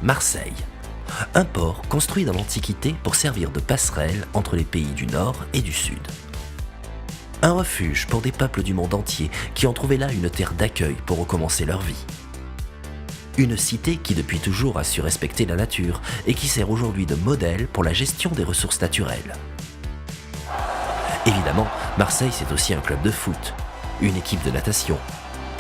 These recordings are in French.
Marseille. Un port construit dans l'Antiquité pour servir de passerelle entre les pays du Nord et du Sud. Un refuge pour des peuples du monde entier qui ont trouvé là une terre d'accueil pour recommencer leur vie. Une cité qui depuis toujours a su respecter la nature et qui sert aujourd'hui de modèle pour la gestion des ressources naturelles. Évidemment, Marseille c'est aussi un club de foot, une équipe de natation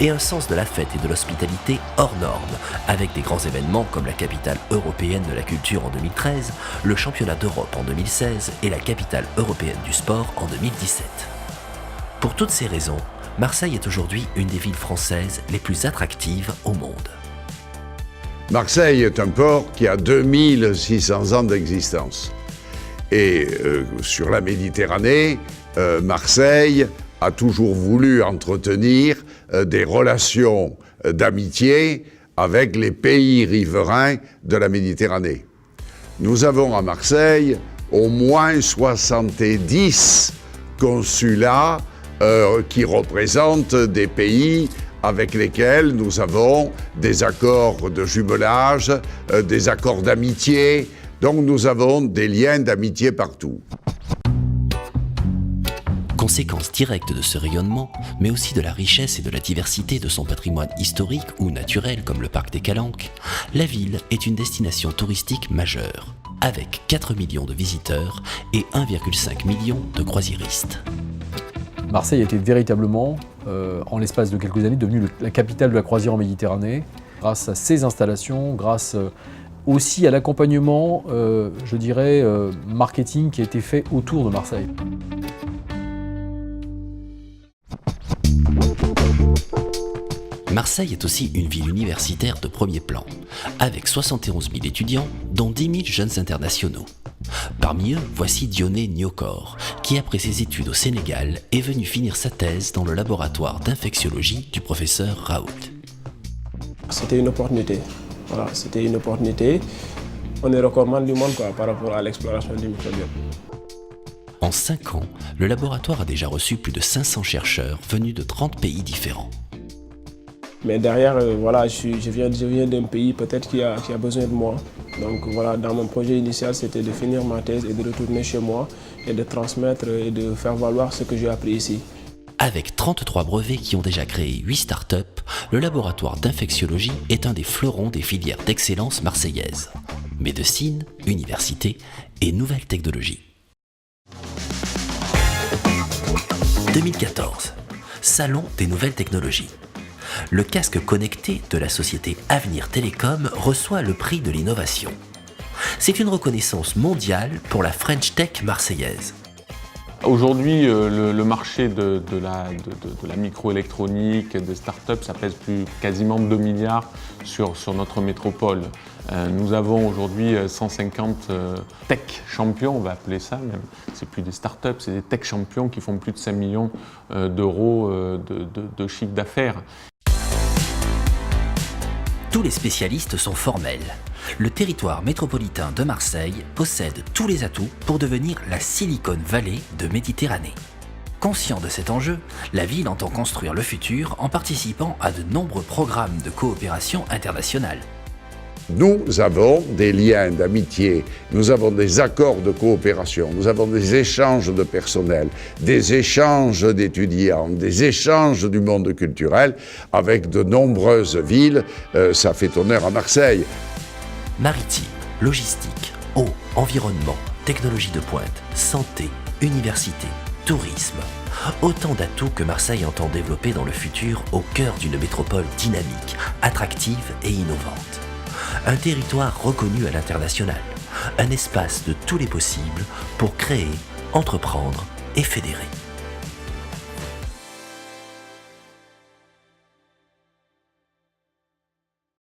et un sens de la fête et de l'hospitalité hors norme, avec des grands événements comme la capitale européenne de la culture en 2013, le championnat d'Europe en 2016 et la capitale européenne du sport en 2017. Pour toutes ces raisons, Marseille est aujourd'hui une des villes françaises les plus attractives au monde. Marseille est un port qui a 2600 ans d'existence. Et sur la Méditerranée, Marseille a toujours voulu entretenir des relations d'amitié avec les pays riverains de la Méditerranée. Nous avons à Marseille au moins 70 consulats qui représentent des pays avec lesquels nous avons des accords de jumelage, des accords d'amitié. Donc nous avons des liens d'amitié partout. Conséquence directe de ce rayonnement, mais aussi de la richesse et de la diversité de son patrimoine historique ou naturel comme le parc des Calanques, la ville est une destination touristique majeure, avec 4 millions de visiteurs et 1,5 million de croisiéristes. Marseille a été véritablement, en l'espace de quelques années, devenue la capitale de la croisière en Méditerranée, grâce à ses installations, grâce aussi à l'accompagnement, je dirais, marketing qui a été fait autour de Marseille. Marseille est aussi une ville universitaire de premier plan, avec 71 000 étudiants, dont 10 000 jeunes internationaux. Parmi eux, voici Dionné Niokor, qui après ses études au Sénégal est venu finir sa thèse dans le laboratoire d'infectiologie du professeur Raoult. C'était une opportunité. Voilà, c'était une opportunité. On est recordman du monde par rapport à l'exploration du microbiome. En 5 ans, le laboratoire a déjà reçu plus de 500 chercheurs venus de 30 pays différents. Mais derrière, voilà, je viens d'un pays peut-être qui a besoin de moi. Donc voilà, dans mon projet initial, c'était de finir ma thèse et de retourner chez moi et de transmettre et de faire valoir ce que j'ai appris ici. Avec 33 brevets qui ont déjà créé 8 startups, le laboratoire d'infectiologie est un des fleurons des filières d'excellence marseillaises. Médecine, université et nouvelles technologies. 2014, Salon des nouvelles technologies. Le casque connecté de la société Avenir Télécom reçoit le prix de l'innovation. C'est une reconnaissance mondiale pour la French Tech marseillaise. Aujourd'hui, le marché de la microélectronique, des startups, ça pèse quasiment 2 milliards sur notre métropole. Nous avons aujourd'hui 150 tech champions, on va appeler ça même. C'est plus des startups, c'est des tech champions qui font plus de 5 millions d'euros de chiffre d'affaires. Tous les spécialistes sont formels. Le territoire métropolitain de Marseille possède tous les atouts pour devenir la Silicon Valley de Méditerranée. Conscient de cet enjeu, la ville entend construire le futur en participant à de nombreux programmes de coopération internationale. Nous avons des liens d'amitié, nous avons des accords de coopération, nous avons des échanges de personnel, des échanges d'étudiants, des échanges du monde culturel avec de nombreuses villes. Ça fait honneur à Marseille. Maritime, logistique, eau, environnement, technologie de pointe, santé, université, tourisme. Autant d'atouts que Marseille entend développer dans le futur au cœur d'une métropole dynamique, attractive et innovante. Un territoire reconnu à l'international, un espace de tous les possibles pour créer, entreprendre et fédérer.